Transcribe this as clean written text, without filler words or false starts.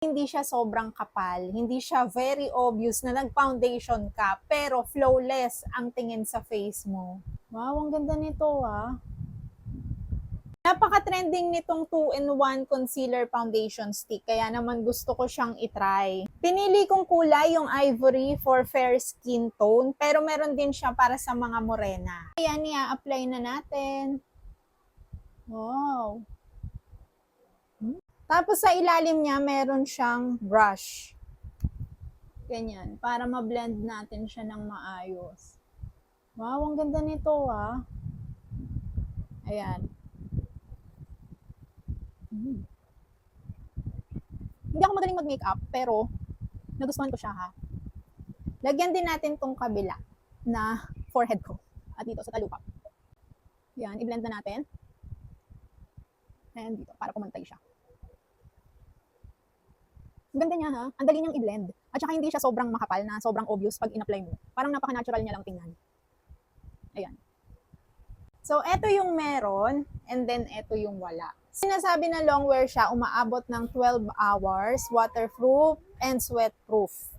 Hindi siya sobrang kapal, hindi siya very obvious na nag-foundation ka, pero flawless ang tingin sa face mo. Wow, ang ganda nito ah. Napaka-trending nitong 2-in-1 concealer foundation stick, kaya naman gusto ko siyang itry. Pinili kong kulay yung ivory for fair skin tone, pero meron din siya para sa mga morena. Ayan, i-apply na natin. Wow. Tapos sa ilalim niya, meron siyang brush. Ganyan, para ma-blend natin siya ng maayos. Wow, ang ganda nito ah. Ayan. Hindi ako magaling mag-makeup, pero nagustuhan ko siya ha. Lagyan din natin tong kabila na forehead ko. At dito sa talupa. Yan, i-blend na natin. And dito, para pumantay siya. Ang ganda niya ha. Ang dali niyang i-blend. At saka hindi siya sobrang makapal na sobrang obvious pag in-apply mo. Parang napaka-natural niya lang tingnan. Ayan. So, eto yung meron, and then eto yung wala. Sinasabi na long wear siya, umaabot ng 12 hours, waterproof and sweatproof.